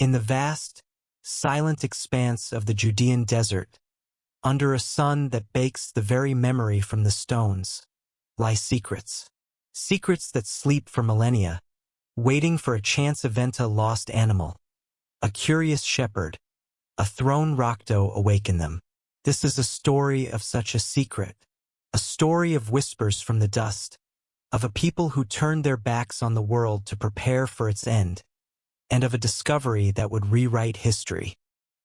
In the vast, silent expanse of the Judean desert, under a sun that bakes the very memory from the stones, lie secrets. Secrets that sleep for millennia, waiting for a chance event. A lost animal, a curious shepherd, a thrown rock to awaken them. This is a story of such a secret, a story of whispers from the dust, of a people who turned their backs on the world to prepare for its end, and of a discovery that would rewrite history.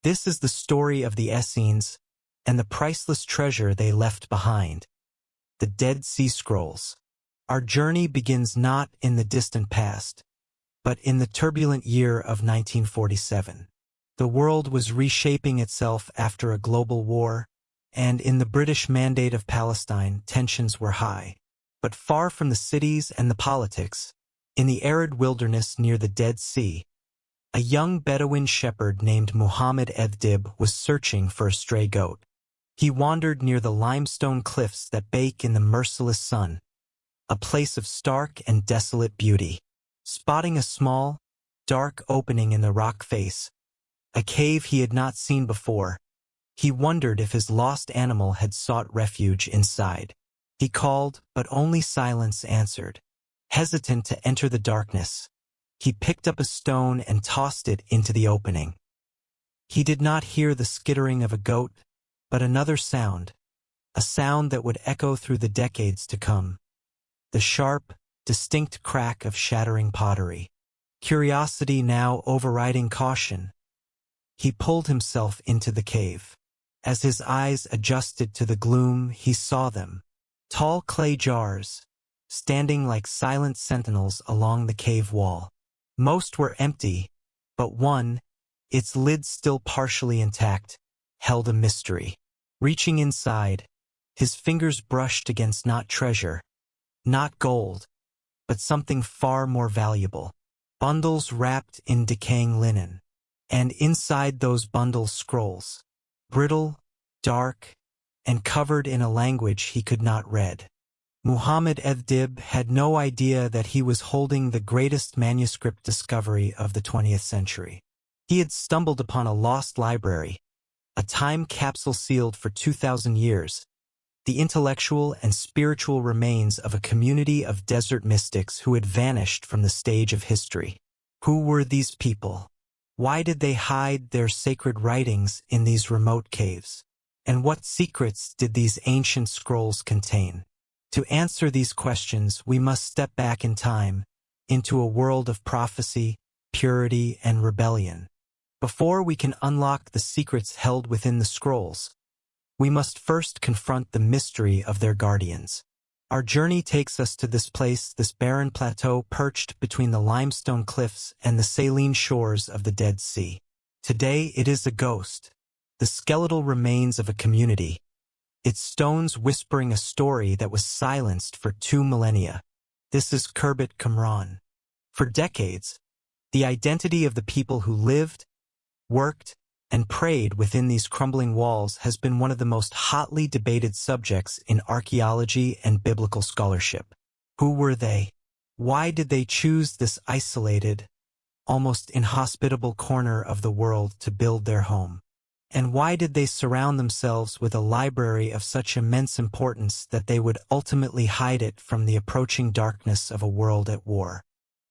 This is the story of the Essenes and the priceless treasure they left behind, the Dead Sea Scrolls. Our journey begins not in the distant past, but in the turbulent year of 1947. The world was reshaping itself after a global war, and in the British Mandate of Palestine, tensions were high. But far from the cities and the politics, in the arid wilderness near the Dead Sea, a young Bedouin shepherd named Muhammad Eddib was searching for a stray goat. He wandered near the limestone cliffs that bake in the merciless sun, a place of stark and desolate beauty. Spotting a small, dark opening in the rock face, a cave he had not seen before, he wondered if his lost animal had sought refuge inside. He called, but only silence answered. Hesitant to enter the darkness, he picked up a stone and tossed it into the opening. He did not hear the skittering of a goat, but another sound, a sound that would echo through the decades to come. The sharp, distinct crack of shattering pottery. Curiosity now overriding caution, he pulled himself into the cave. As his eyes adjusted to the gloom, he saw them. Tall clay jars, standing like silent sentinels along the cave wall. Most were empty, but one, its lid still partially intact, held a mystery. Reaching inside, his fingers brushed against not treasure, not gold, but something far more valuable. Bundles wrapped in decaying linen, and inside those bundles scrolls, brittle, dark, and covered in a language he could not read. Muhammad Eddib had no idea that he was holding the greatest manuscript discovery of the 20th century. He had stumbled upon a lost library, a time capsule sealed for 2,000 years, the intellectual and spiritual remains of a community of desert mystics who had vanished from the stage of history. Who were these people? Why did they hide their sacred writings in these remote caves? And what secrets did these ancient scrolls contain? To answer these questions, we must step back in time, into a world of prophecy, purity, and rebellion. Before we can unlock the secrets held within the scrolls, we must first confront the mystery of their guardians. Our journey takes us to this place, this barren plateau perched between the limestone cliffs and the saline shores of the Dead Sea. Today it is a ghost, the skeletal remains of a community, its stones whispering a story that was silenced for 2 millennia. This is Khirbet Qumran. For decades, the identity of the people who lived, worked, and prayed within these crumbling walls has been one of the most hotly debated subjects in archaeology and biblical scholarship. Who were they? Why did they choose this isolated, almost inhospitable corner of the world to build their home? And why did they surround themselves with a library of such immense importance that they would ultimately hide it from the approaching darkness of a world at war?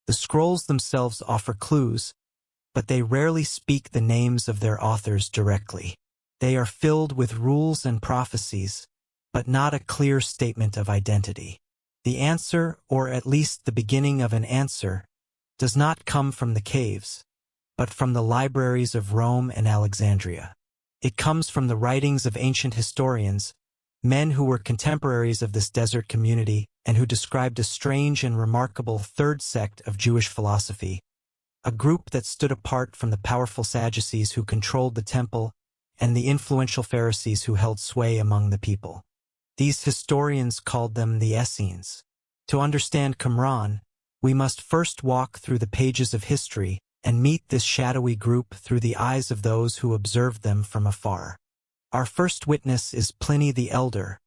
The scrolls themselves offer clues, but they rarely speak the names of their authors directly. They are filled with rules and prophecies, but not a clear statement of identity. The answer, or at least the beginning of an answer, does not come from the caves, but from the libraries of Rome and Alexandria. It comes from the writings of ancient historians, men who were contemporaries of this desert community and who described a strange and remarkable third sect of Jewish philosophy, a group that stood apart from the powerful Sadducees who controlled the temple and the influential Pharisees who held sway among the people. These historians called them the Essenes. To understand Qumran, we must first walk through the pages of history and meet this shadowy group through the eyes of those who observed them from afar. Our first witness is Pliny the Elder,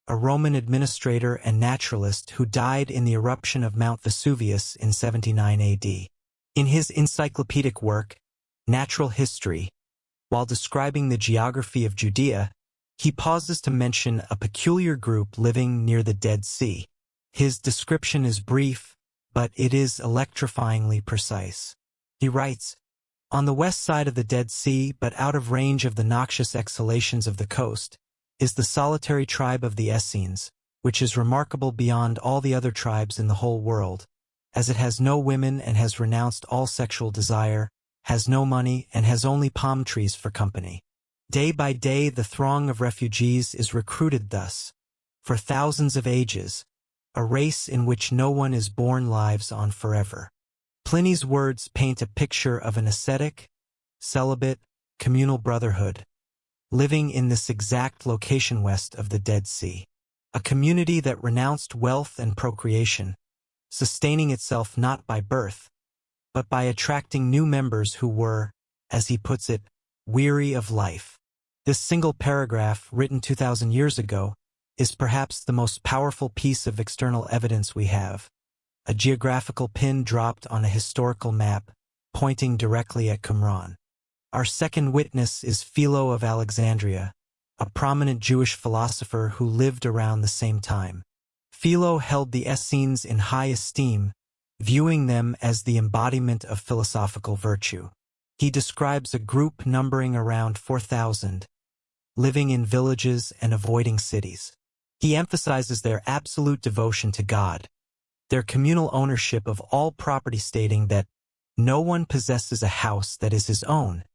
a Roman administrator and naturalist who died in the eruption of Mount Vesuvius in 79 AD. In his encyclopedic work, natural history. While describing the geography of Judea, he pauses to mention a peculiar group living near the Dead Sea. His description is brief, but it is electrifyingly precise. He writes, "On the west side of the Dead Sea, but out of range of the noxious exhalations of the coast, is the solitary tribe of the Essenes, which is remarkable beyond all the other tribes in the whole world, as it has no women and has renounced all sexual desire, has no money, and has only palm trees for company. Day by day the throng of refugees is recruited thus, for thousands of ages, a race in which no one is born lives on forever." Pliny's words paint a picture of an ascetic, celibate, communal brotherhood, living in this exact location west of the Dead Sea. A community that renounced wealth and procreation, sustaining itself not by birth, but by attracting new members who were, as he puts it, weary of life. This single paragraph, written 2,000 years ago, is perhaps the most powerful piece of external evidence we have, a geographical pin dropped on a historical map, pointing directly at Qumran. Our second witness is Philo of Alexandria, a prominent Jewish philosopher who lived around the same time. Philo held the Essenes in high esteem, viewing them as the embodiment of philosophical virtue. He describes a group numbering around 4,000, living in villages and avoiding cities. He emphasizes their absolute devotion to God, their communal ownership of all property, stating that no one possesses a house that is his own,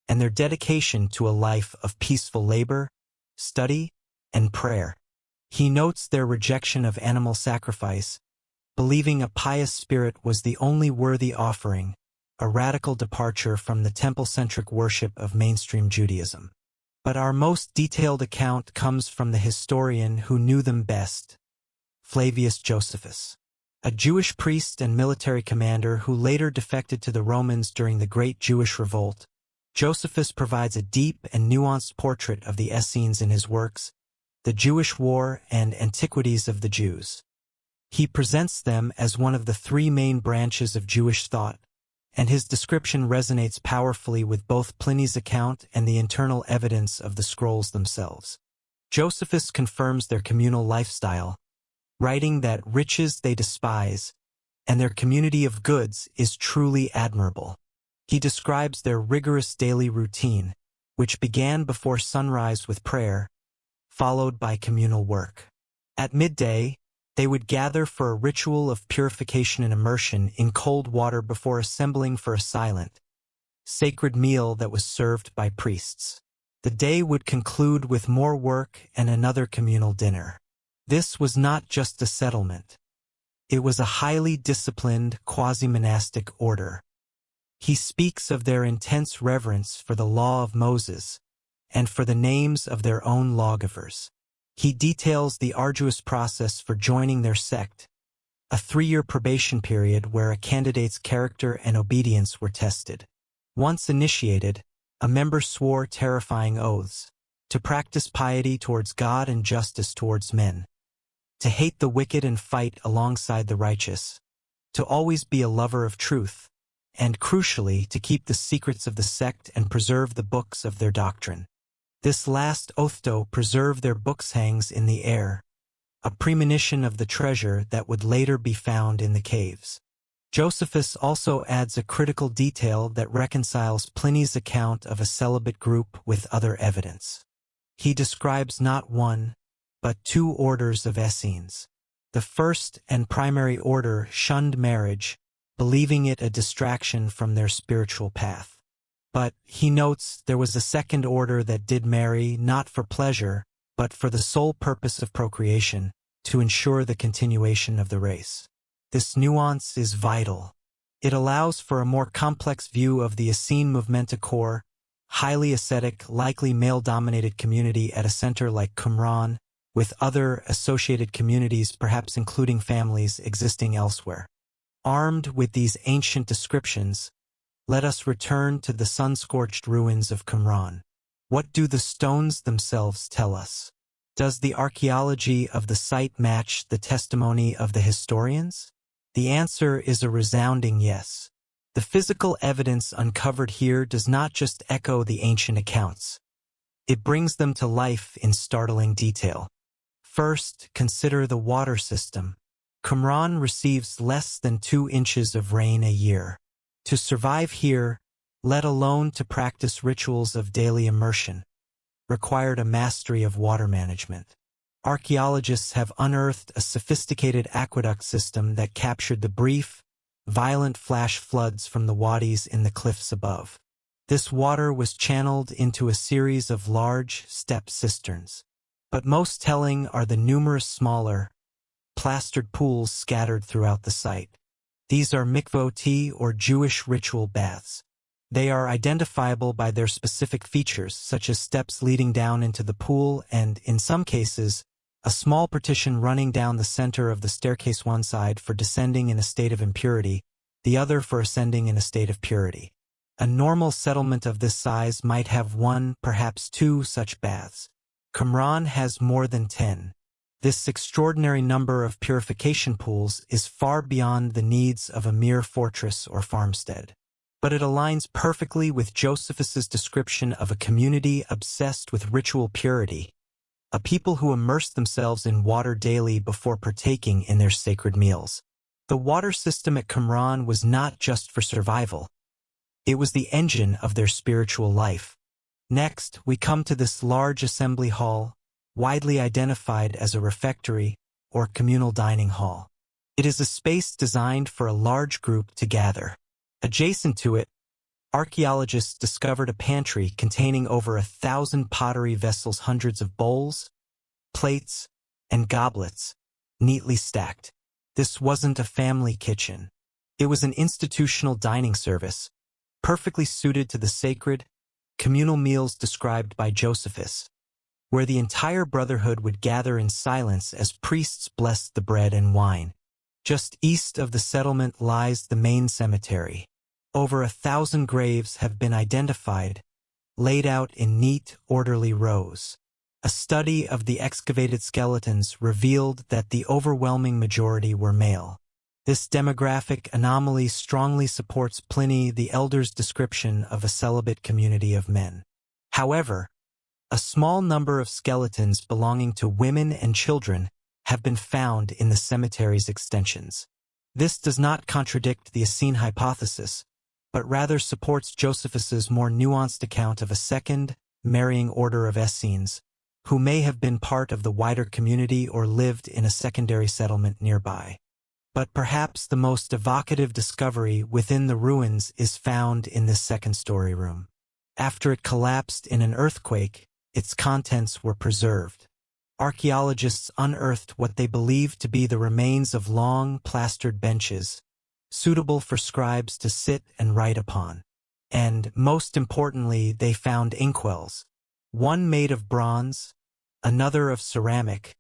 and their dedication to a life of peaceful labor, study, and prayer. He notes their rejection of animal sacrifice, believing a pious spirit was the only worthy offering, a radical departure from the temple-centric worship of mainstream Judaism. But our most detailed account comes from the historian who knew them best, Flavius Josephus, a Jewish priest and military commander who later defected to the Romans during the Great Jewish Revolt. Josephus provides a deep and nuanced portrait of the Essenes in his works, The Jewish War and Antiquities of the Jews. He presents them as one of the three main branches of Jewish thought, and his description resonates powerfully with both Pliny's account and the internal evidence of the scrolls themselves. Josephus confirms their communal lifestyle, writing that riches they despise, and their community of goods is truly admirable. He describes their rigorous daily routine, which began before sunrise with prayer, followed by communal work. At midday, they would gather for a ritual of purification and immersion in cold water before assembling for a silent, sacred meal that was served by priests. The day would conclude with more work and another communal dinner. This was not just a settlement. It was a highly disciplined, quasi-monastic order. He speaks of their intense reverence for the law of Moses and for the names of their own lawgivers. He details the arduous process for joining their sect, a 3-year probation period where a candidate's character and obedience were tested. Once initiated, a member swore terrifying oaths to practice piety towards God and justice towards men, to hate the wicked and fight alongside the righteous, to always be a lover of truth, and crucially to keep the secrets of the sect and preserve the books of their doctrine. This last oath to preserve their books hangs in the air, a premonition of the treasure that would later be found in the caves. Josephus also adds a critical detail that reconciles Pliny's account of a celibate group with other evidence. He describes not one, but 2 orders of Essenes. The first and primary order shunned marriage, believing it a distraction from their spiritual path. But, he notes, there was a second order that did marry not for pleasure, but for the sole purpose of procreation, to ensure the continuation of the race. This nuance is vital. It allows for a more complex view of the Essene Movimento core, highly ascetic, likely male-dominated community at a center like Qumran, with other associated communities perhaps including families existing elsewhere. Armed with these ancient descriptions, let us return to the sun-scorched ruins of Qumran. What do the stones themselves tell us? Does the archaeology of the site match the testimony of the historians? The answer is a resounding yes. The physical evidence uncovered here does not just echo the ancient accounts. It brings them to life in startling detail. First, consider the water system. Qumran receives less than 2 inches of rain a year. To survive here, let alone to practice rituals of daily immersion, required a mastery of water management. Archaeologists have unearthed a sophisticated aqueduct system that captured the brief, violent flash floods from the wadis in the cliffs above. This water was channeled into a series of large, step cisterns. But most telling are the numerous smaller, plastered pools scattered throughout the site. These are mikvot, or Jewish ritual baths. They are identifiable by their specific features, such as steps leading down into the pool and, in some cases, a small partition running down the center of the staircase, one side for descending in a state of impurity, the other for ascending in a state of purity. A normal settlement of this size might have 1, perhaps 2 such baths. Qumran has more than 10. This extraordinary number of purification pools is far beyond the needs of a mere fortress or farmstead. But it aligns perfectly with Josephus's description of a community obsessed with ritual purity, a people who immerse themselves in water daily before partaking in their sacred meals. The water system at Qumran was not just for survival. It was the engine of their spiritual life. Next, we come to this large assembly hall, widely identified as a refectory or communal dining hall. It is a space designed for a large group to gather. Adjacent to it, archaeologists discovered a pantry containing over 1,000 pottery vessels, hundreds of bowls, plates, and goblets, neatly stacked. This wasn't a family kitchen. It was an institutional dining service, perfectly suited to the sacred, communal meals described by Josephus, where the entire brotherhood would gather in silence as priests blessed the bread and wine. Just east of the settlement lies the main cemetery. Over 1,000 graves have been identified, laid out in neat, orderly rows. A study of the excavated skeletons revealed that the overwhelming majority were male. This demographic anomaly strongly supports Pliny the Elder's description of a celibate community of men. However, a small number of skeletons belonging to women and children have been found in the cemetery's extensions. This does not contradict the Essene hypothesis, but rather supports Josephus's more nuanced account of a second, marrying order of Essenes, who may have been part of the wider community or lived in a secondary settlement nearby. But perhaps the most evocative discovery within the ruins is found in this second-story room. After it collapsed in an earthquake, its contents were preserved. Archaeologists unearthed what they believed to be the remains of long, plastered benches, suitable for scribes to sit and write upon. And, most importantly, they found inkwells, one made of bronze, another of ceramic,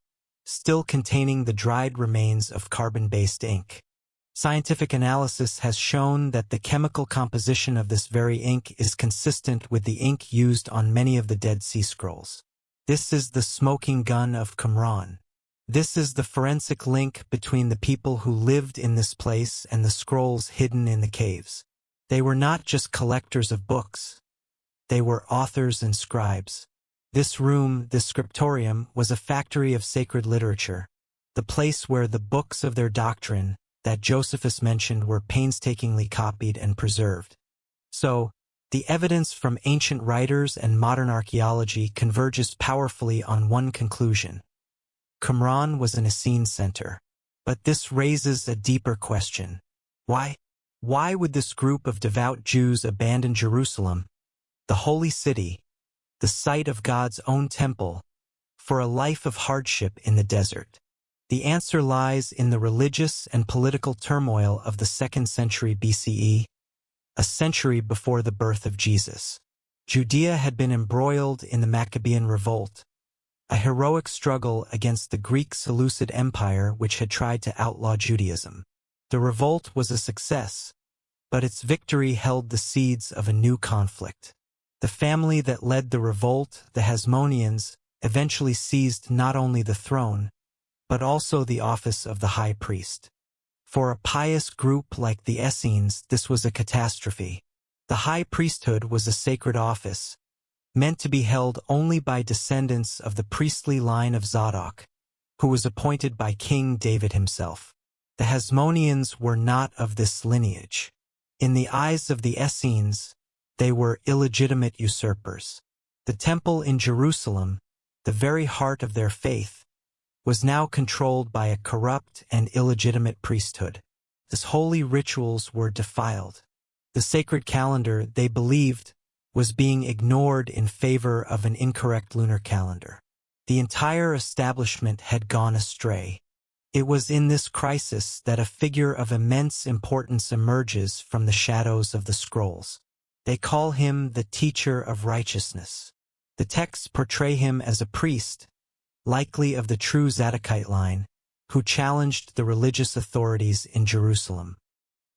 still containing the dried remains of carbon-based ink. Scientific analysis has shown that the chemical composition of this very ink is consistent with the ink used on many of the Dead Sea Scrolls. This is the smoking gun of Qumran. This is the forensic link between the people who lived in this place and the scrolls hidden in the caves. They were not just collectors of books. They were authors and scribes. This room, this scriptorium, was a factory of sacred literature, the place where the books of their doctrine that Josephus mentioned were painstakingly copied and preserved. So, the evidence from ancient writers and modern archaeology converges powerfully on one conclusion. Qumran was an Essene center. But this raises a deeper question. Why? Why would this group of devout Jews abandon Jerusalem, the holy city, the site of God's own temple, for a life of hardship in the desert? The answer lies in the religious and political turmoil of the 2nd century BCE, a century before the birth of Jesus. Judea had been embroiled in the Maccabean Revolt, a heroic struggle against the Greek Seleucid Empire which had tried to outlaw Judaism. The revolt was a success, but its victory held the seeds of a new conflict. The family that led the revolt, the Hasmoneans, eventually seized not only the throne, but also the office of the high priest. For a pious group like the Essenes, this was a catastrophe. The high priesthood was a sacred office, meant to be held only by descendants of the priestly line of Zadok, who was appointed by King David himself. The Hasmoneans were not of this lineage. In the eyes of the Essenes, they were illegitimate usurpers. The temple in Jerusalem, the very heart of their faith, was now controlled by a corrupt and illegitimate priesthood. Its holy rituals were defiled. The sacred calendar, they believed, was being ignored in favor of an incorrect lunar calendar. The entire establishment had gone astray. It was in this crisis that a figure of immense importance emerges from the shadows of the scrolls. They call him the Teacher of Righteousness. The texts portray him as a priest, likely of the true Zadokite line, who challenged the religious authorities in Jerusalem.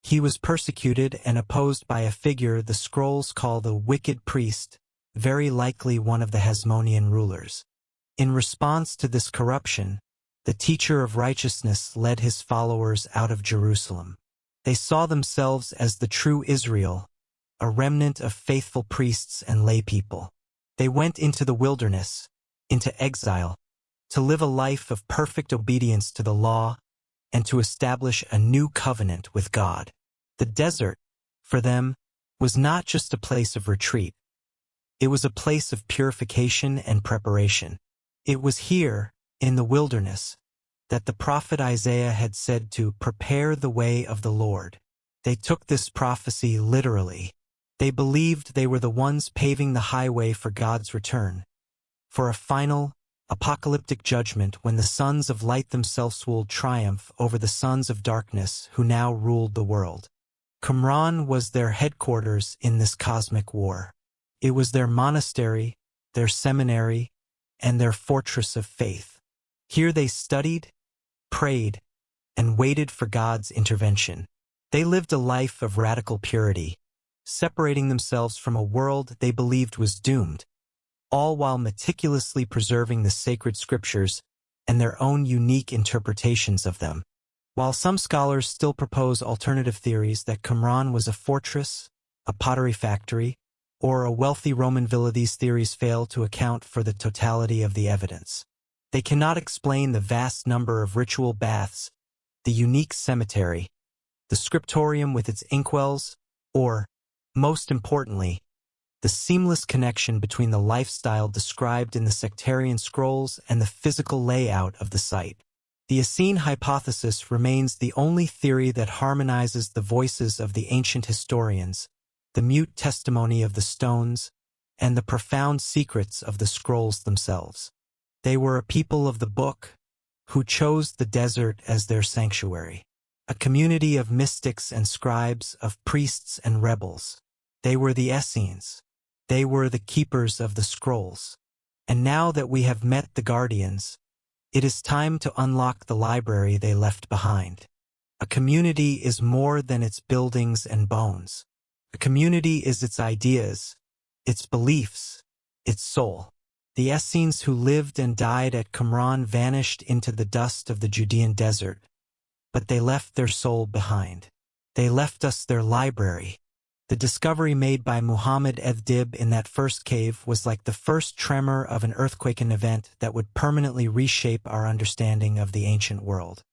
He was persecuted and opposed by a figure the scrolls call the wicked priest, very likely one of the Hasmonean rulers. In response to this corruption, the Teacher of Righteousness led his followers out of Jerusalem. They saw themselves as the true Israel, a remnant of faithful priests and laypeople. They went into the wilderness, into exile, to live a life of perfect obedience to the law and to establish a new covenant with God. The desert, for them, was not just a place of retreat. It was a place of purification and preparation. It was here, in the wilderness, that the prophet Isaiah had said to prepare the way of the Lord. They took this prophecy literally. They believed they were the ones paving the highway for God's return, for a final, apocalyptic judgment when the sons of light themselves will triumph over the sons of darkness who now ruled the world. Qumran was their headquarters in this cosmic war. It was their monastery, their seminary, and their fortress of faith. Here they studied, prayed, and waited for God's intervention. They lived a life of radical purity, separating themselves from a world they believed was doomed, all while meticulously preserving the sacred scriptures and their own unique interpretations of them. While some scholars still propose alternative theories that Qumran was a fortress, a pottery factory, or a wealthy Roman villa, these theories fail to account for the totality of the evidence. They cannot explain the vast number of ritual baths, the unique cemetery, the scriptorium with its inkwells, or, most importantly, the seamless connection between the lifestyle described in the sectarian scrolls and the physical layout of the site. The Essene hypothesis remains the only theory that harmonizes the voices of the ancient historians, the mute testimony of the stones, and the profound secrets of the scrolls themselves. They were a people of the book, who chose the desert as their sanctuary, a community of mystics and scribes, of priests and rebels. They were the Essenes. They were the keepers of the scrolls. And now that we have met the guardians, it is time to unlock the library they left behind. A community is more than its buildings and bones. A community is its ideas, its beliefs, its soul. The Essenes who lived and died at Qumran vanished into the dust of the Judean desert, but they left their soul behind. They left us their library. The discovery made by Muhammad Eddib in that first cave was like the first tremor of an earthquake event that would permanently reshape our understanding of the ancient world.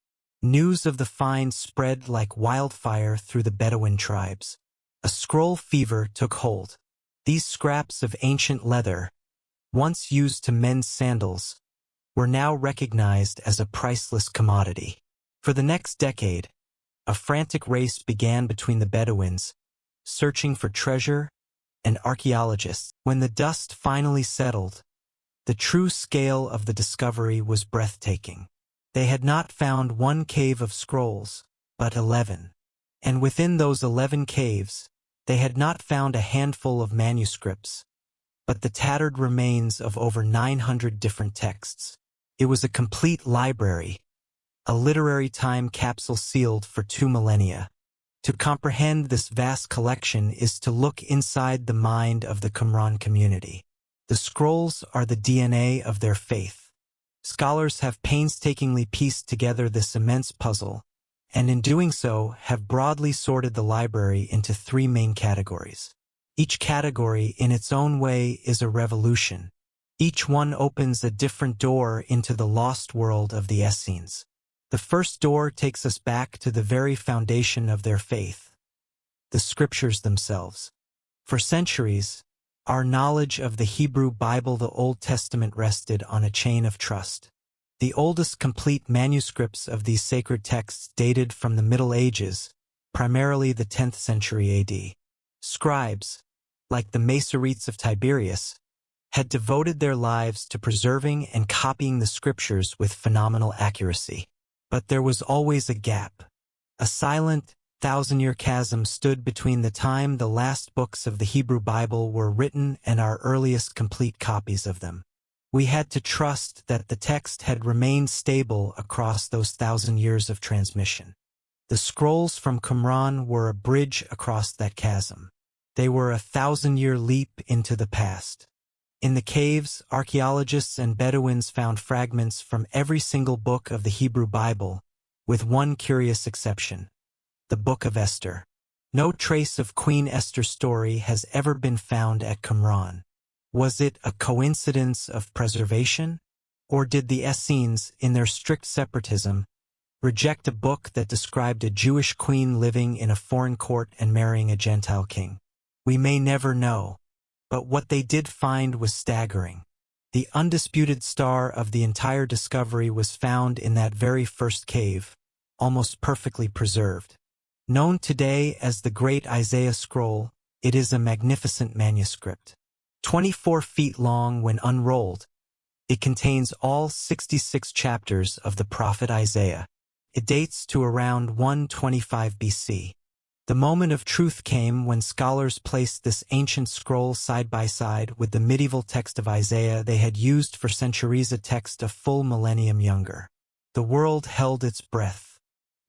News of the find spread like wildfire through the Bedouin tribes. A scroll fever took hold. These scraps of ancient leather, once used to mend sandals, were now recognized as a priceless commodity. For the next decade, a frantic race began between the Bedouins, searching for treasure, and archaeologists. When the dust finally settled, the true scale of the discovery was breathtaking. They had not found one cave of scrolls, but 11. And within those 11 caves, they had not found a handful of manuscripts, but the tattered remains of over 900 different texts. It was a complete library, a literary time capsule sealed for 2 millennia. To comprehend this vast collection is to look inside the mind of the Qumran community. The scrolls are the DNA of their faith. Scholars have painstakingly pieced together this immense puzzle, and in doing so have broadly sorted the library into three main categories. Each category in its own way is a revolution. Each one opens a different door into the lost world of the Essenes. The first door takes us back to the very foundation of their faith, the scriptures themselves. For centuries, our knowledge of the Hebrew Bible, the Old Testament, rested on a chain of trust. The oldest complete manuscripts of these sacred texts dated from the Middle Ages, primarily the 10th century AD. Scribes, like the Masoretes of Tiberias, had devoted their lives to preserving and copying the scriptures with phenomenal accuracy. But there was always a gap. A silent, thousand-year chasm stood between the time the last books of the Hebrew Bible were written and our earliest complete copies of them. We had to trust that the text had remained stable across those 1,000 years of transmission. The scrolls from Qumran were a bridge across that chasm. They were a 1,000-year leap into the past. In the caves, archaeologists and Bedouins found fragments from every single book of the Hebrew Bible, with one curious exception: the Book of Esther. No trace of Queen Esther's story has ever been found at Qumran. Was it a coincidence of preservation? Or did the Essenes, in their strict separatism, reject a book that described a Jewish queen living in a foreign court and marrying a Gentile king? We may never know. But what they did find was staggering. The undisputed star of the entire discovery was found in that very first cave, almost perfectly preserved. Known today as the Great Isaiah Scroll, it is a magnificent manuscript. 24 feet long when unrolled, it contains all 66 chapters of the prophet Isaiah. It dates to around 125 BC. The moment of truth came when scholars placed this ancient scroll side by side with the medieval text of Isaiah they had used for centuries, a text a full millennium younger. The world held its breath.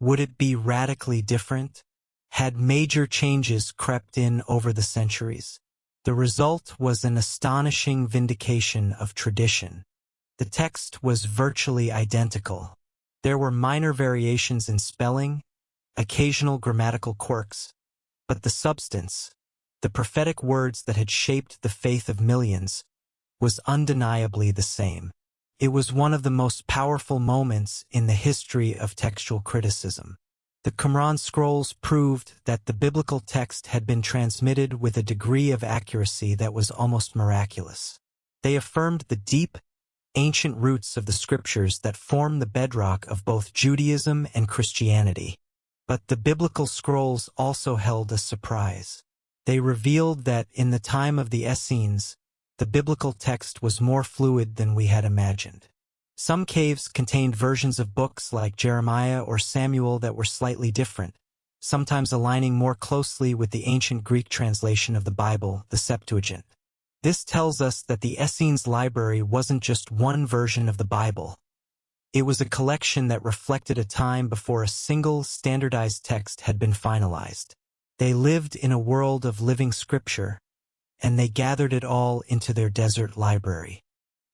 Would it be radically different? Had major changes crept in over the centuries? The result was an astonishing vindication of tradition. The text was virtually identical. There were minor variations in spelling, occasional grammatical quirks, but the substance, the prophetic words that had shaped the faith of millions, was undeniably the same. It was one of the most powerful moments in the history of textual criticism. The Qumran scrolls proved that the biblical text had been transmitted with a degree of accuracy that was almost miraculous. They affirmed the deep, ancient roots of the scriptures that form the bedrock of both Judaism and Christianity. But the biblical scrolls also held a surprise. They revealed that in the time of the Essenes, the biblical text was more fluid than we had imagined. Some caves contained versions of books like Jeremiah or Samuel that were slightly different, sometimes aligning more closely with the ancient Greek translation of the Bible, the Septuagint. This tells us that the Essenes library wasn't just one version of the Bible. It was a collection that reflected a time before a single standardized text had been finalized. They lived in a world of living scripture, and they gathered it all into their desert library.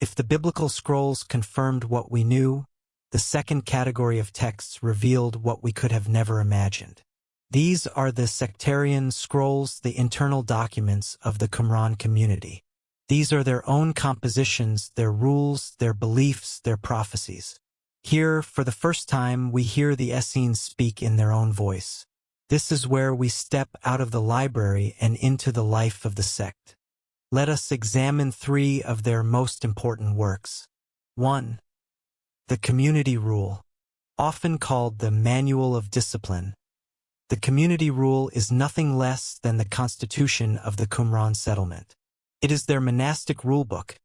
If the biblical scrolls confirmed what we knew, the second category of texts revealed what we could have never imagined. These are the sectarian scrolls, the internal documents of the Qumran community. These are their own compositions, their rules, their beliefs, their prophecies. Here, for the first time, we hear the Essenes speak in their own voice. This is where we step out of the library and into the life of the sect. Let us examine three of their most important works. 1. The Community Rule. Often called the Manual of Discipline, the Community Rule is nothing less than the constitution of the Qumran settlement. It is their monastic rulebook,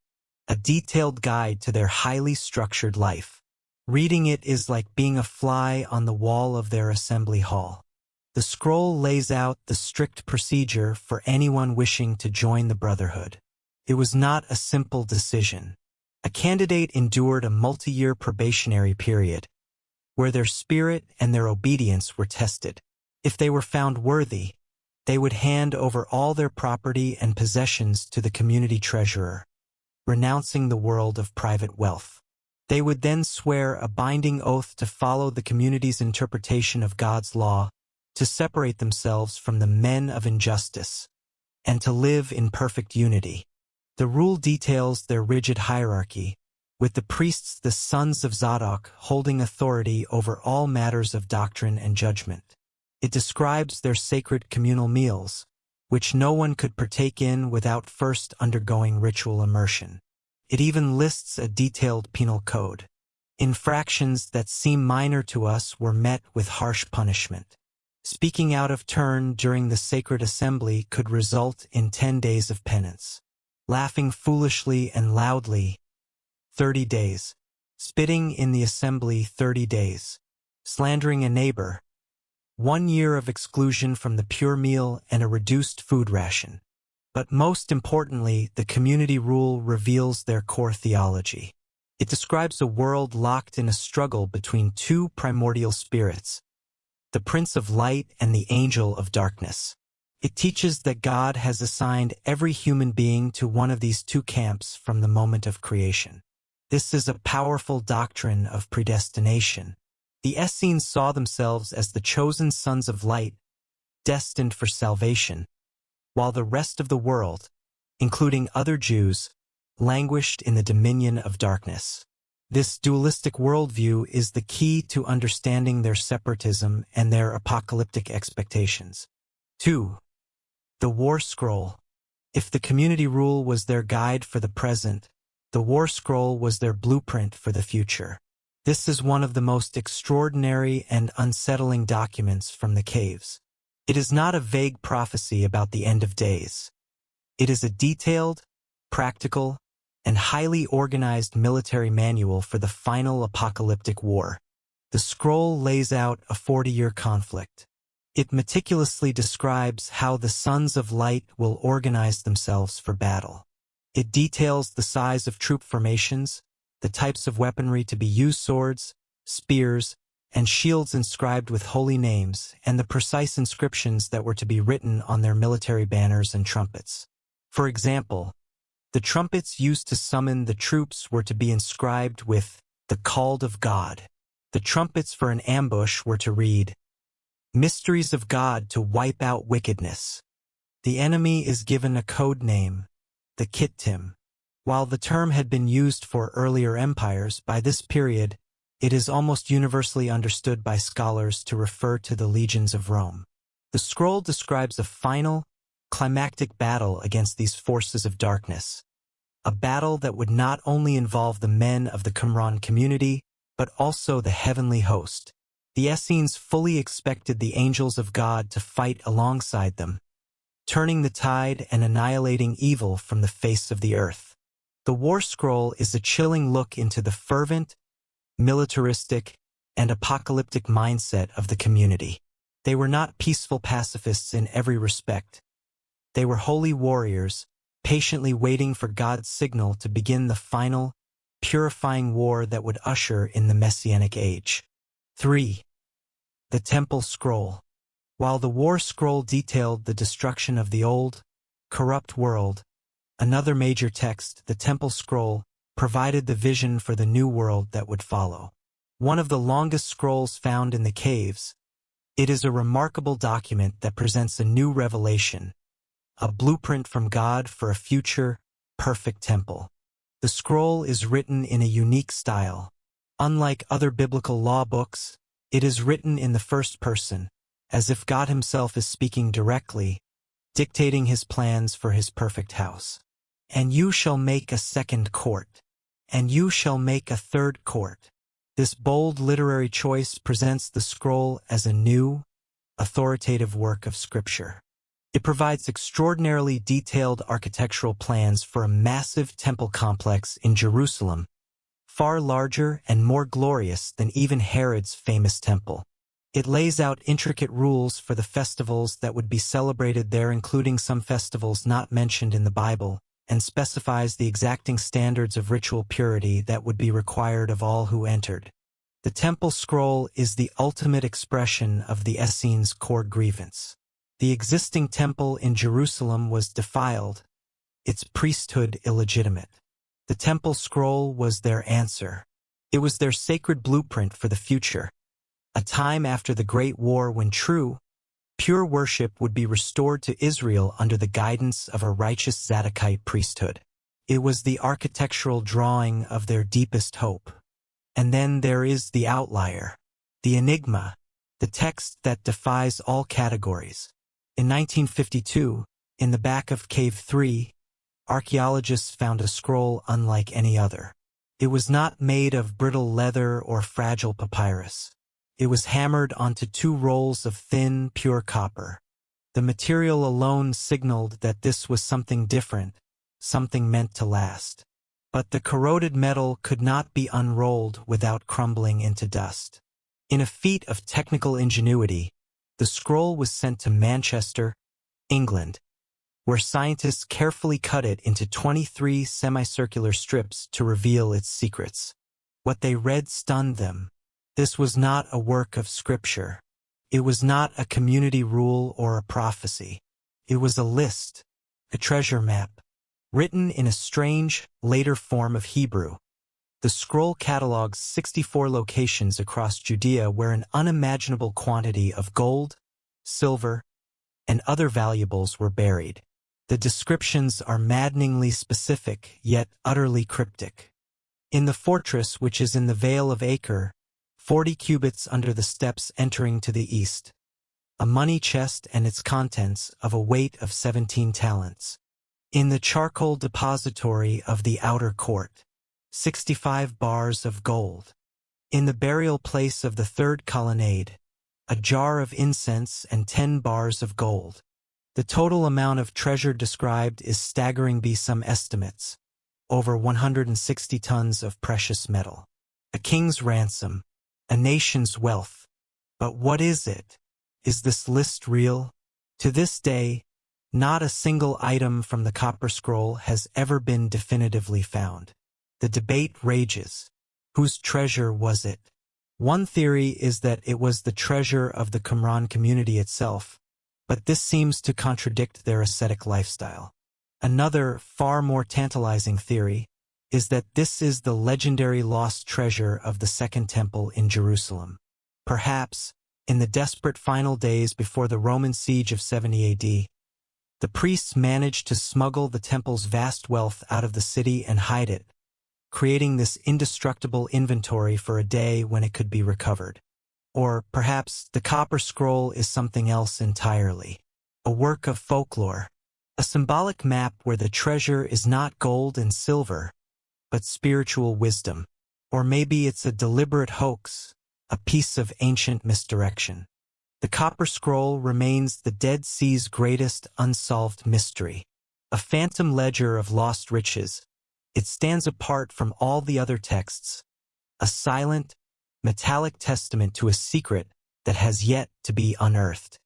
a detailed guide to their highly structured life. Reading it is like being a fly on the wall of their assembly hall. The scroll lays out the strict procedure for anyone wishing to join the Brotherhood. It was not a simple decision. A candidate endured a multi-year probationary period, where their spirit and their obedience were tested. If they were found worthy, they would hand over all their property and possessions to the community treasurer, renouncing the world of private wealth. They would then swear a binding oath to follow the community's interpretation of God's law, to separate themselves from the men of injustice, and to live in perfect unity. The rule details their rigid hierarchy, with the priests, the sons of Zadok, holding authority over all matters of doctrine and judgment. It describes their sacred communal meals, which no one could partake in without first undergoing ritual immersion. It even lists a detailed penal code. Infractions that seem minor to us were met with harsh punishment. Speaking out of turn during the sacred assembly could result in 10 days of penance. Laughing foolishly and loudly, 30 days. Spitting in the assembly, 30 days. Slandering a neighbor, 1 year of exclusion from the pure meal and a reduced food ration. But most importantly, the community rule reveals their core theology. It describes a world locked in a struggle between two primordial spirits, the Prince of Light and the Angel of Darkness. It teaches that God has assigned every human being to one of these two camps from the moment of creation. This is a powerful doctrine of predestination. The Essenes saw themselves as the chosen sons of light, destined for salvation, while the rest of the world, including other Jews, languished in the dominion of darkness. This dualistic worldview is the key to understanding their separatism and their apocalyptic expectations. 2. The War Scroll. If the community rule was their guide for the present, the War Scroll was their blueprint for the future. This is one of the most extraordinary and unsettling documents from the caves. It is not a vague prophecy about the end of days. It is a detailed, practical, and highly organized military manual for the final apocalyptic war. The scroll lays out a 40-year conflict. It meticulously describes how the Sons of Light will organize themselves for battle. It details the size of troop formations, the types of weaponry to be used, swords, spears, and shields inscribed with holy names, and the precise inscriptions that were to be written on their military banners and trumpets. For example, the trumpets used to summon the troops were to be inscribed with the Called of God. The trumpets for an ambush were to read, Mysteries of God to wipe out wickedness. The enemy is given a code name, the Kittim. While the term had been used for earlier empires, by this period, it is almost universally understood by scholars to refer to the legions of Rome. The scroll describes a final, climactic battle against these forces of darkness, a battle that would not only involve the men of the Qumran community, but also the heavenly host. The Essenes fully expected the angels of God to fight alongside them, turning the tide and annihilating evil from the face of the earth. The War Scroll is a chilling look into the fervent, militaristic, and apocalyptic mindset of the community. They were not peaceful pacifists in every respect. They were holy warriors, patiently waiting for God's signal to begin the final, purifying war that would usher in the Messianic age. 3. The Temple Scroll. While the War Scroll detailed the destruction of the old, corrupt world, another major text, the Temple Scroll, provided the vision for the new world that would follow. One of the longest scrolls found in the caves, it is a remarkable document that presents a new revelation, a blueprint from God for a future, perfect temple. The scroll is written in a unique style. Unlike other biblical law books, it is written in the first person, as if God himself is speaking directly, dictating his plans for his perfect house. And you shall make a second court, and you shall make a third court. This bold literary choice presents the scroll as a new, authoritative work of Scripture. It provides extraordinarily detailed architectural plans for a massive temple complex in Jerusalem, far larger and more glorious than even Herod's famous temple. It lays out intricate rules for the festivals that would be celebrated there, including some festivals not mentioned in the Bible, and specifies the exacting standards of ritual purity that would be required of all who entered. The Temple Scroll is the ultimate expression of the Essenes' core grievance. The existing temple in Jerusalem was defiled, its priesthood illegitimate. The Temple Scroll was their answer. It was their sacred blueprint for the future, a time after the Great War when true, pure worship would be restored to Israel under the guidance of a righteous Zadokite priesthood. It was the architectural drawing of their deepest hope. And then there is the outlier, the enigma, the text that defies all categories. In 1952, in the back of Cave 3, archaeologists found a scroll unlike any other. It was not made of brittle leather or fragile papyrus. It was hammered onto 2 rolls of thin, pure copper. The material alone signaled that this was something different, something meant to last. But the corroded metal could not be unrolled without crumbling into dust. In a feat of technical ingenuity, the scroll was sent to Manchester, England, where scientists carefully cut it into 23 semicircular strips to reveal its secrets. What they read stunned them. This was not a work of scripture. It was not a community rule or a prophecy. It was a list, a treasure map, written in a strange, later form of Hebrew. The scroll catalogues 64 locations across Judea where an unimaginable quantity of gold, silver, and other valuables were buried. The descriptions are maddeningly specific, yet utterly cryptic. In the fortress, which is in the Vale of Acre, 40 cubits under the steps entering to the east, a money chest and its contents of a weight of 17 talents. In the charcoal depository of the outer court, 65 bars of gold. In the burial place of the third colonnade, a jar of incense and 10 bars of gold. The total amount of treasure described is staggering by some estimates, over 160 tons of precious metal. A king's ransom, a nation's wealth. But what is it? Is this list real? To this day, not a single item from the Copper Scroll has ever been definitively found. The debate rages. Whose treasure was it? One theory is that it was the treasure of the Qumran community itself, but this seems to contradict their ascetic lifestyle. Another, far more tantalizing theory is that this is the legendary lost treasure of the Second Temple in Jerusalem. Perhaps, in the desperate final days before the Roman siege of 70 AD, the priests managed to smuggle the temple's vast wealth out of the city and hide it, creating this indestructible inventory for a day when it could be recovered. Or perhaps the Copper Scroll is something else entirely. A work of folklore. A symbolic map where the treasure is not gold and silver, but spiritual wisdom. Or maybe it's a deliberate hoax, a piece of ancient misdirection. The Copper Scroll remains the Dead Sea's greatest unsolved mystery. A phantom ledger of lost riches, it stands apart from all the other texts, a silent, metallic testament to a secret that has yet to be unearthed.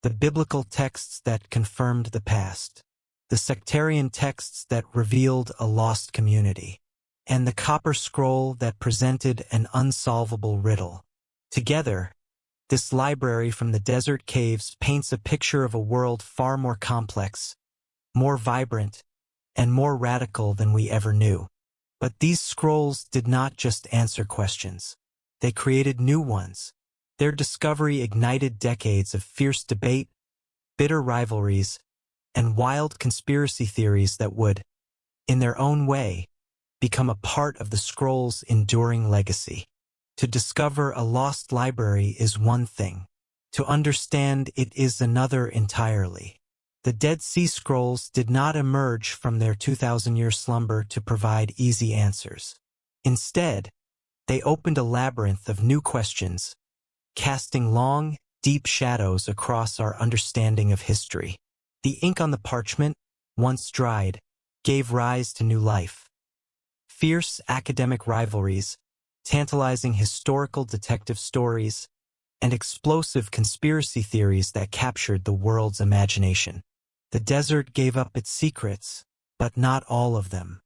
The biblical texts that confirmed the past, the sectarian texts that revealed a lost community, and the Copper Scroll that presented an unsolvable riddle. Together, this library from the desert caves paints a picture of a world far more complex, more vibrant, and more radical than we ever knew. But these scrolls did not just answer questions. They created new ones. Their discovery ignited decades of fierce debate, bitter rivalries, and wild conspiracy theories that would, in their own way, become a part of the scroll's enduring legacy. To discover a lost library is one thing. To understand it is another entirely. The Dead Sea Scrolls did not emerge from their 2,000-year slumber to provide easy answers. Instead, they opened a labyrinth of new questions, casting long, deep shadows across our understanding of history. The ink on the parchment, once dried, gave rise to new life. Fierce academic rivalries, tantalizing historical detective stories, and explosive conspiracy theories that captured the world's imagination. The desert gave up its secrets, but not all of them.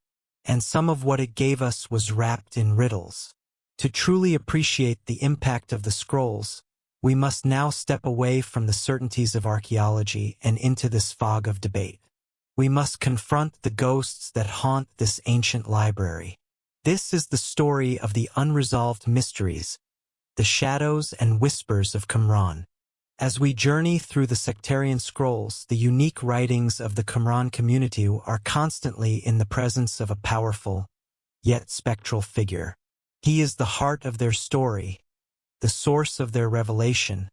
And some of what it gave us was wrapped in riddles. To truly appreciate the impact of the scrolls, we must now step away from the certainties of archaeology and into this fog of debate. We must confront the ghosts that haunt this ancient library. This is the story of the unresolved mysteries, the shadows and whispers of Qumran. As we journey through the sectarian scrolls, the unique writings of the Qumran community are constantly in the presence of a powerful, yet spectral figure. He is the heart of their story, the source of their revelation,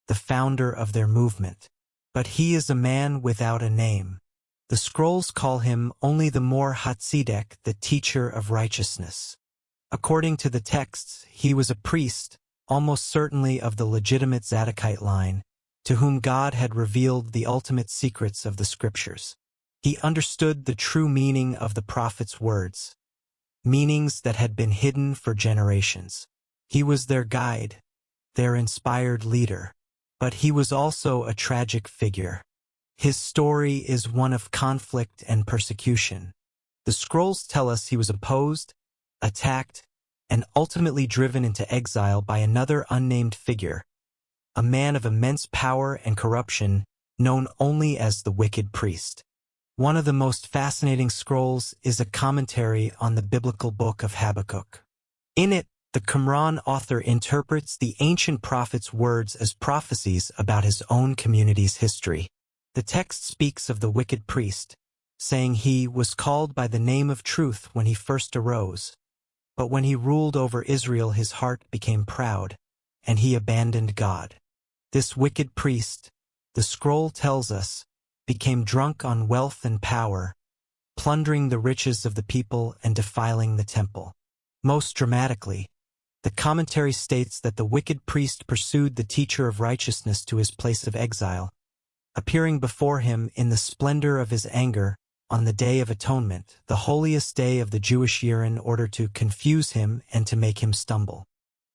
the founder of their movement. But he is a man without a name. The scrolls call him only the Mor Hatzedek, the teacher of righteousness. According to the texts, he was a priest, almost certainly of the legitimate Zadokite line, to whom God had revealed the ultimate secrets of the scriptures. He understood the true meaning of the prophet's words, meanings that had been hidden for generations. He was their guide, their inspired leader. But he was also a tragic figure. His story is one of conflict and persecution. The scrolls tell us he was opposed, attacked, and ultimately driven into exile by another unnamed figure, a man of immense power and corruption known only as the Wicked Priest. One of the most fascinating scrolls is a commentary on the biblical book of Habakkuk. In it, the Qumran author interprets the ancient prophet's words as prophecies about his own community's history. The text speaks of the wicked priest, saying he was called by the name of truth when he first arose. But when he ruled over Israel, his heart became proud, and he abandoned God. This wicked priest, the scroll tells us, became drunk on wealth and power, plundering the riches of the people and defiling the temple. Most dramatically, the commentary states that the wicked priest pursued the teacher of righteousness to his place of exile, appearing before him in the splendor of his anger on the Day of Atonement, the holiest day of the Jewish year, in order to confuse him and to make him stumble.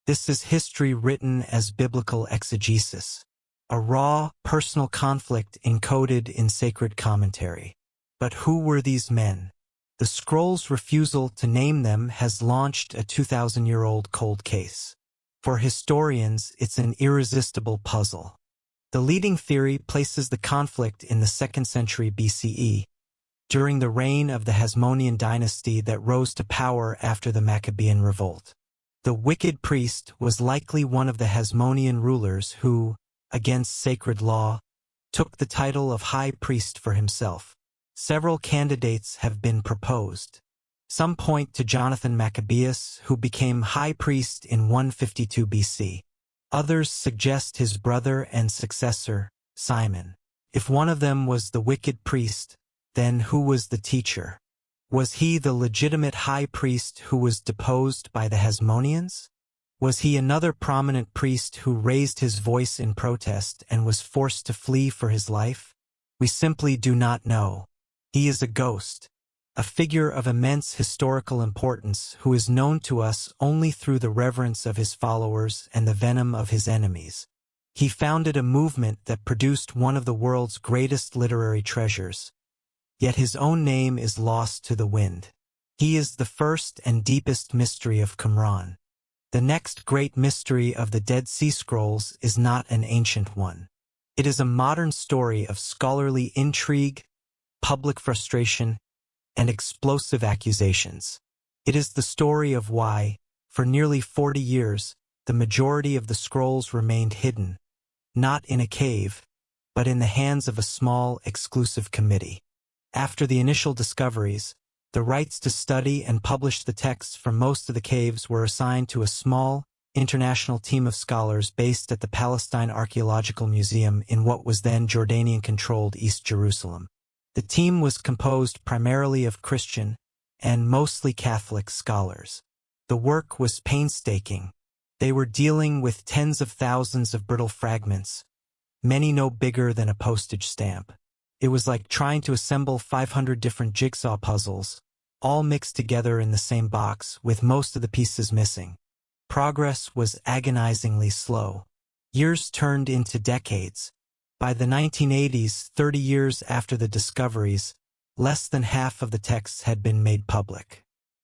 This is history written as biblical exegesis, a raw, personal conflict encoded in sacred commentary. But who were these men? The scroll's refusal to name them has launched a 2,000-year-old cold case. For historians, it's an irresistible puzzle. The leading theory places the conflict in the 2nd century BCE, during the reign of the Hasmonean dynasty that rose to power after the Maccabean revolt. The wicked priest was likely one of the Hasmonean rulers who, against sacred law, took the title of high priest for himself. Several candidates have been proposed. Some point to Jonathan Maccabeus, who became high priest in 152 BC. Others suggest his brother and successor, Simon. If one of them was the wicked priest, then who was the teacher? Was he the legitimate high priest who was deposed by the Hasmoneans? Was he another prominent priest who raised his voice in protest and was forced to flee for his life? We simply do not know. He is a ghost, a figure of immense historical importance who is known to us only through the reverence of his followers and the venom of his enemies. He founded a movement that produced one of the world's greatest literary treasures. Yet his own name is lost to the wind. He is the first and deepest mystery of Qumran. The next great mystery of the Dead Sea Scrolls is not an ancient one. It is a modern story of scholarly intrigue, public frustration, and explosive accusations. It is the story of why, for nearly 40 years, the majority of the scrolls remained hidden, not in a cave, but in the hands of a small, exclusive committee. After the initial discoveries, the rights to study and publish the texts from most of the caves were assigned to a small, international team of scholars based at the Palestine Archaeological Museum in what was then Jordanian-controlled East Jerusalem. The team was composed primarily of Christian and mostly Catholic scholars. The work was painstaking. They were dealing with tens of thousands of brittle fragments, many no bigger than a postage stamp. It was like trying to assemble 500 different jigsaw puzzles, all mixed together in the same box, with most of the pieces missing. Progress was agonizingly slow. Years turned into decades. By the 1980s, 30 years after the discoveries, less than half of the texts had been made public.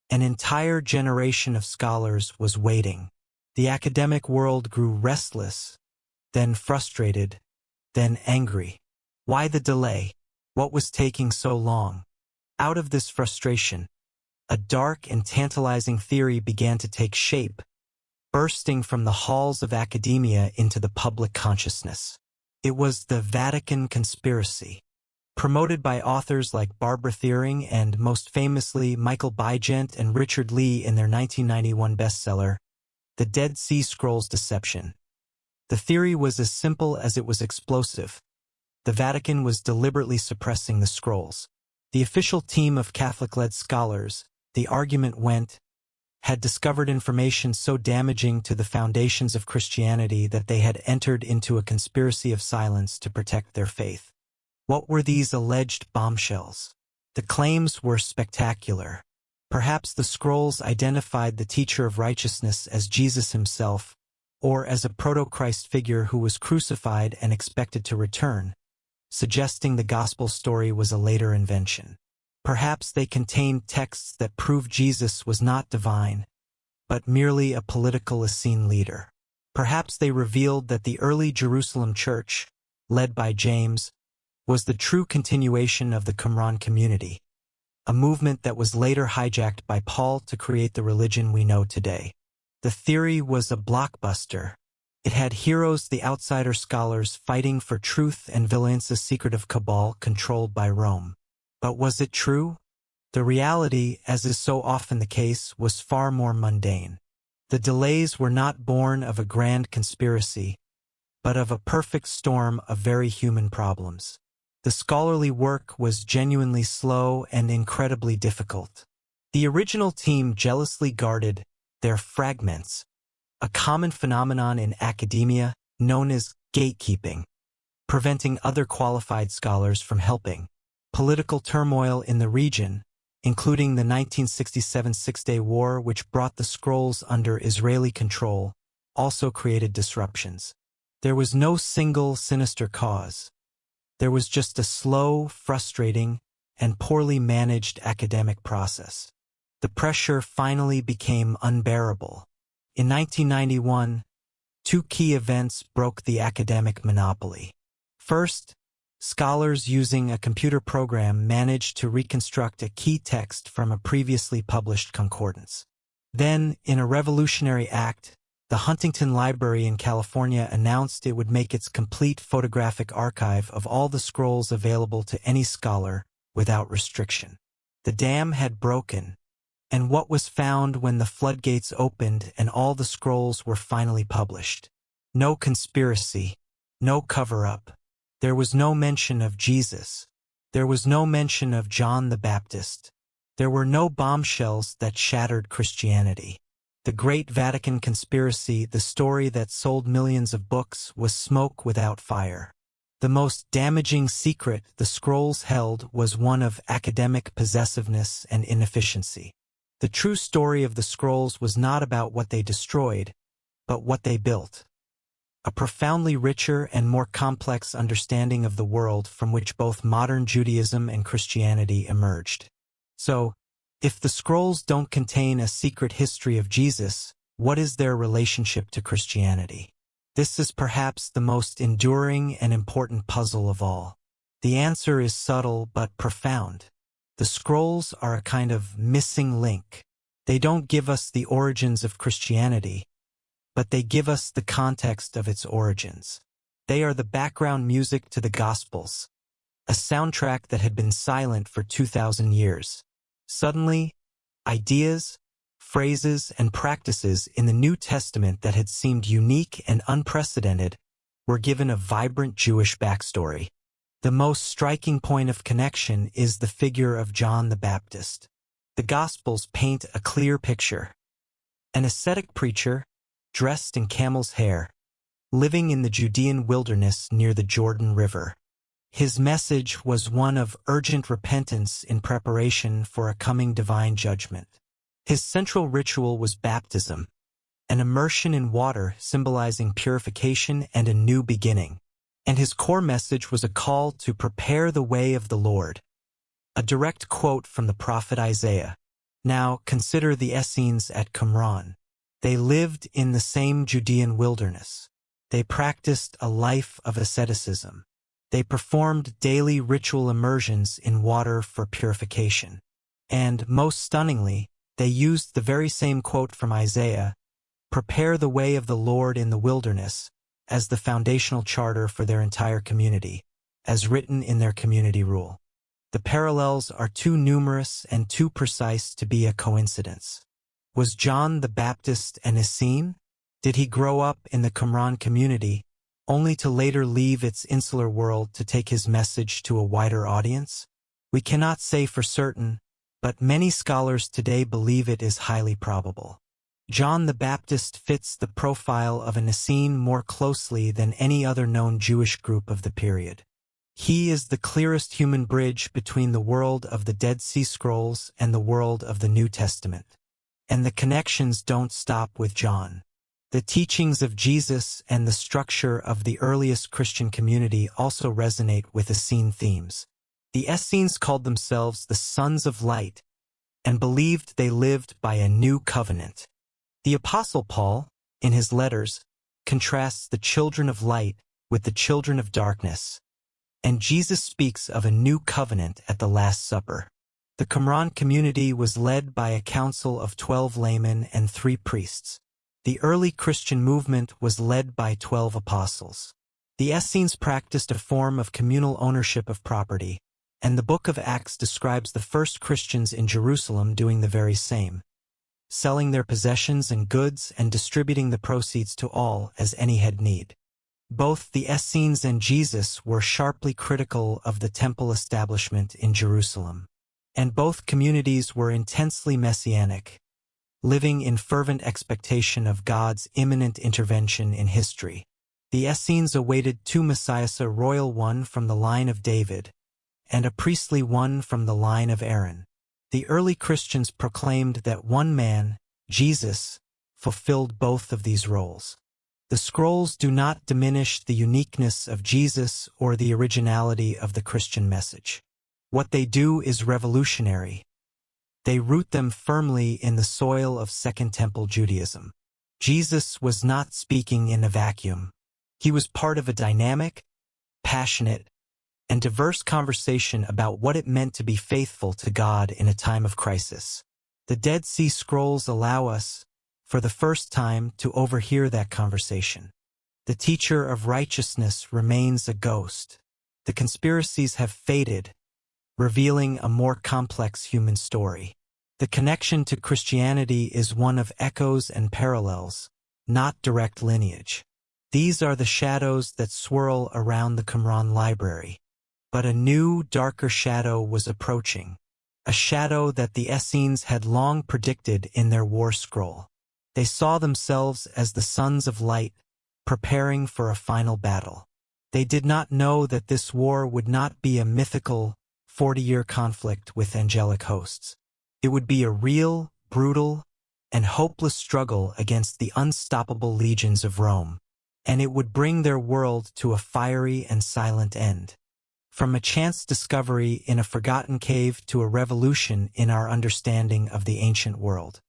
An entire generation of scholars was waiting. The academic world grew restless, then frustrated, then angry. Why the delay? What was taking so long? Out of this frustration, a dark and tantalizing theory began to take shape, bursting from the halls of academia into the public consciousness. It was the Vatican conspiracy. Promoted by authors like Barbara Thiering and, most famously, Michael Bygent and Richard Lee in their 1991 bestseller, The Dead Sea Scrolls Deception. The theory was as simple as it was explosive. The Vatican was deliberately suppressing the scrolls. The official team of Catholic-led scholars, the argument went, had discovered information so damaging to the foundations of Christianity that they had entered into a conspiracy of silence to protect their faith. What were these alleged bombshells? The claims were spectacular. Perhaps the scrolls identified the teacher of righteousness as Jesus himself, or as a proto-Christ figure who was crucified and expected to return, suggesting the gospel story was a later invention. Perhaps they contained texts that proved Jesus was not divine, but merely a political Essene leader. Perhaps they revealed that the early Jerusalem church, led by James, was the true continuation of the Qumran community, a movement that was later hijacked by Paul to create the religion we know today. The theory was a blockbuster. It had heroes, the outsider scholars, fighting for truth, and villains, a secretive cabal controlled by Rome. But was it true? The reality, as is so often the case, was far more mundane. The delays were not born of a grand conspiracy, but of a perfect storm of very human problems. The scholarly work was genuinely slow and incredibly difficult. The original team jealously guarded their fragments, a common phenomenon in academia known as gatekeeping, preventing other qualified scholars from helping. Political turmoil in the region, including the 1967 Six-Day War, which brought the scrolls under Israeli control, also created disruptions. There was no single sinister cause. There was just a slow, frustrating, and poorly managed academic process. The pressure finally became unbearable. In 1991, two key events broke the academic monopoly. First, scholars using a computer program managed to reconstruct a key text from a previously published concordance. Then, in a revolutionary act, the Huntington Library in California announced it would make its complete photographic archive of all the scrolls available to any scholar without restriction. The dam had broken, and what was found when the floodgates opened and all the scrolls were finally published? No conspiracy, no cover-up. There was no mention of Jesus. There was no mention of John the Baptist. There were no bombshells that shattered Christianity. The Great Vatican Conspiracy, the story that sold millions of books, was smoke without fire. The most damaging secret the scrolls held was one of academic possessiveness and inefficiency. The true story of the scrolls was not about what they destroyed, but what they built. A profoundly richer and more complex understanding of the world from which both modern Judaism and Christianity emerged. So, if the scrolls don't contain a secret history of Jesus, what is their relationship to Christianity? This is perhaps the most enduring and important puzzle of all. The answer is subtle but profound. The scrolls are a kind of missing link. They don't give us the origins of Christianity, but they give us the context of its origins. They are the background music to the Gospels, a soundtrack that had been silent for 2,000 years. Suddenly, ideas, phrases, and practices in the New Testament that had seemed unique and unprecedented were given a vibrant Jewish backstory. The most striking point of connection is the figure of John the Baptist. The Gospels paint a clear picture. An ascetic preacher, dressed in camel's hair, living in the Judean wilderness near the Jordan River. His message was one of urgent repentance in preparation for a coming divine judgment. His central ritual was baptism, an immersion in water symbolizing purification and a new beginning. And his core message was a call to prepare the way of the Lord. A direct quote from the prophet Isaiah. Now consider the Essenes at Qumran. They lived in the same Judean wilderness. They practiced a life of asceticism. They performed daily ritual immersions in water for purification. And, most stunningly, they used the very same quote from Isaiah, "Prepare the way of the Lord in the wilderness," as the foundational charter for their entire community, as written in their community rule. The parallels are too numerous and too precise to be a coincidence. Was John the Baptist an Essene? Did he grow up in the Qumran community, only to later leave its insular world to take his message to a wider audience? We cannot say for certain, but many scholars today believe it is highly probable. John the Baptist fits the profile of an Essene more closely than any other known Jewish group of the period. He is the clearest human bridge between the world of the Dead Sea Scrolls and the world of the New Testament. And the connections don't stop with John. The teachings of Jesus and the structure of the earliest Christian community also resonate with Essene themes. The Essenes called themselves the Sons of Light and believed they lived by a new covenant. The Apostle Paul, in his letters, contrasts the children of light with the children of darkness, and Jesus speaks of a new covenant at the Last Supper. The Qumran community was led by a council of 12 laymen and 3 priests. The early Christian movement was led by 12 apostles. The Essenes practiced a form of communal ownership of property, and the book of Acts describes the first Christians in Jerusalem doing the very same, selling their possessions and goods and distributing the proceeds to all as any had need. Both the Essenes and Jesus were sharply critical of the temple establishment in Jerusalem, and both communities were intensely messianic, living in fervent expectation of God's imminent intervention in history. The Essenes awaited 2 messiahs, a royal one from the line of David, and a priestly one from the line of Aaron. The early Christians proclaimed that one man, Jesus, fulfilled both of these roles. The scrolls do not diminish the uniqueness of Jesus or the originality of the Christian message. What they do is revolutionary. They root them firmly in the soil of Second Temple Judaism. Jesus was not speaking in a vacuum. He was part of a dynamic, passionate, and diverse conversation about what it meant to be faithful to God in a time of crisis. The Dead Sea Scrolls allow us, for the first time, to overhear that conversation. The teacher of righteousness remains a ghost. The conspiracies have faded, revealing a more complex human story. The connection to Christianity is one of echoes and parallels, not direct lineage. These are the shadows that swirl around the Qumran library. But a new, darker shadow was approaching, a shadow that the Essenes had long predicted in their war scroll. They saw themselves as the sons of light, preparing for a final battle. They did not know that this war would not be a mythical, 40-year conflict with angelic hosts. It would be a real, brutal, and hopeless struggle against the unstoppable legions of Rome, and it would bring their world to a fiery and silent end. From a chance discovery in a forgotten cave to a revolution in our understanding of the ancient world.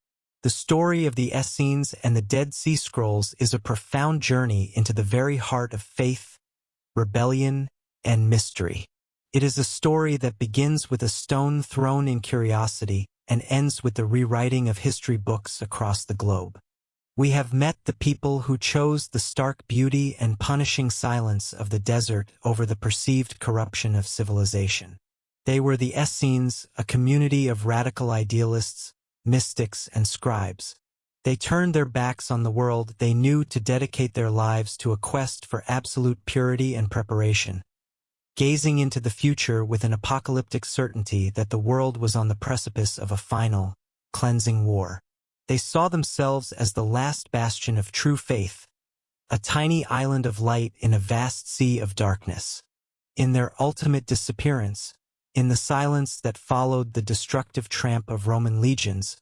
The story of the Essenes and the Dead Sea Scrolls is a profound journey into the very heart of faith, rebellion, and mystery. It is a story that begins with a stone thrown in curiosity and ends with the rewriting of history books across the globe. We have met the people who chose the stark beauty and punishing silence of the desert over the perceived corruption of civilization. They were the Essenes, a community of radical idealists, mystics, and scribes. They turned their backs on the world they knew to dedicate their lives to a quest for absolute purity and preparation, gazing into the future with an apocalyptic certainty that the world was on the precipice of a final, cleansing war. They saw themselves as the last bastion of true faith, a tiny island of light in a vast sea of darkness. In their ultimate disappearance, in the silence that followed the destructive tramp of Roman legions,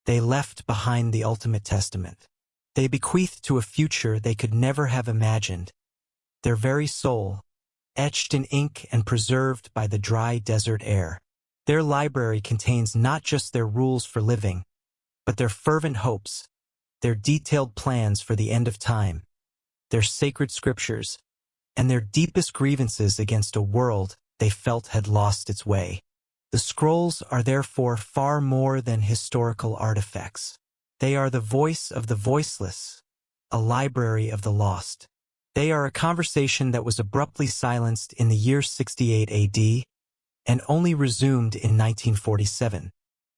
they left behind the ultimate testament. They bequeathed to a future they could never have imagined, their very soul, etched in ink and preserved by the dry desert air. Their library contains not just their rules for living, but their fervent hopes, their detailed plans for the end of time, their sacred scriptures, and their deepest grievances against a world they felt had lost its way. The scrolls are therefore far more than historical artifacts. They are the voice of the voiceless, a library of the lost. They are a conversation that was abruptly silenced in the year 68 AD and only resumed in 1947.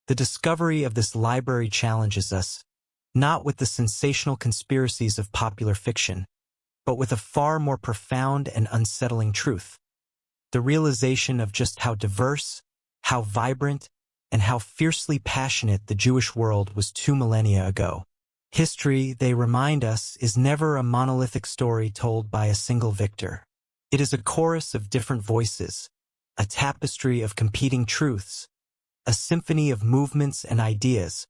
The discovery of this library challenges us, not with the sensational conspiracies of popular fiction, but with a far more profound and unsettling truth. The realization of just how diverse, how vibrant, and how fiercely passionate the Jewish world was 2 millennia ago. History, they remind us, is never a monolithic story told by a single victor. It is a chorus of different voices, a tapestry of competing truths, a symphony of movements and ideas,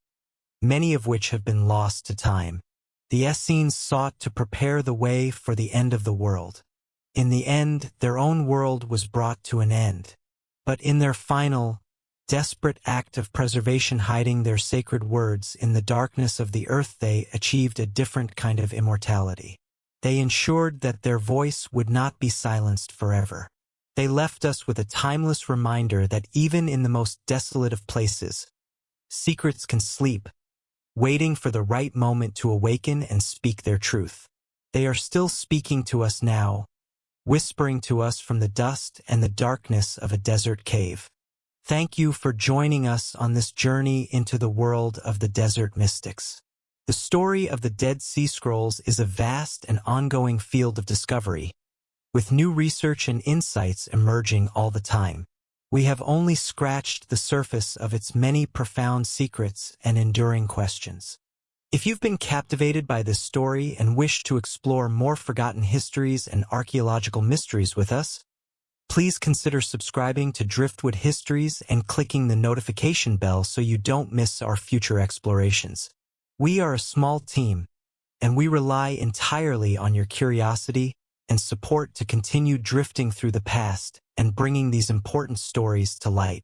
many of which have been lost to time. The Essenes sought to prepare the way for the end of the world. In the end, their own world was brought to an end. But in their final, desperate act of preservation, hiding their sacred words in the darkness of the earth, they achieved a different kind of immortality. They ensured that their voice would not be silenced forever. They left us with a timeless reminder that even in the most desolate of places, secrets can sleep, waiting for the right moment to awaken and speak their truth. They are still speaking to us now, whispering to us from the dust and the darkness of a desert cave. Thank you for joining us on this journey into the world of the desert mystics. The story of the Dead Sea Scrolls is a vast and ongoing field of discovery, with new research and insights emerging all the time. We have only scratched the surface of its many profound secrets and enduring questions. If you've been captivated by this story and wish to explore more forgotten histories and archaeological mysteries with us, please consider subscribing to Driftwood Histories and clicking the notification bell so you don't miss our future explorations. We are a small team, and we rely entirely on your curiosity and support to continue drifting through the past and bringing these important stories to light.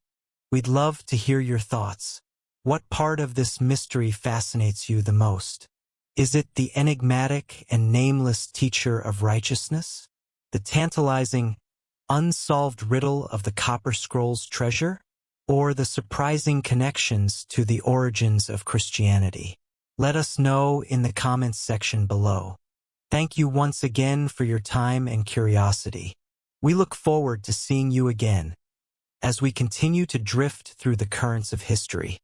We'd love to hear your thoughts. What part of this mystery fascinates you the most? Is it the enigmatic and nameless teacher of righteousness? The tantalizing, unsolved riddle of the Copper Scrolls treasure? Or the surprising connections to the origins of Christianity? Let us know in the comments section below. Thank you once again for your time and curiosity. We look forward to seeing you again as we continue to drift through the currents of history.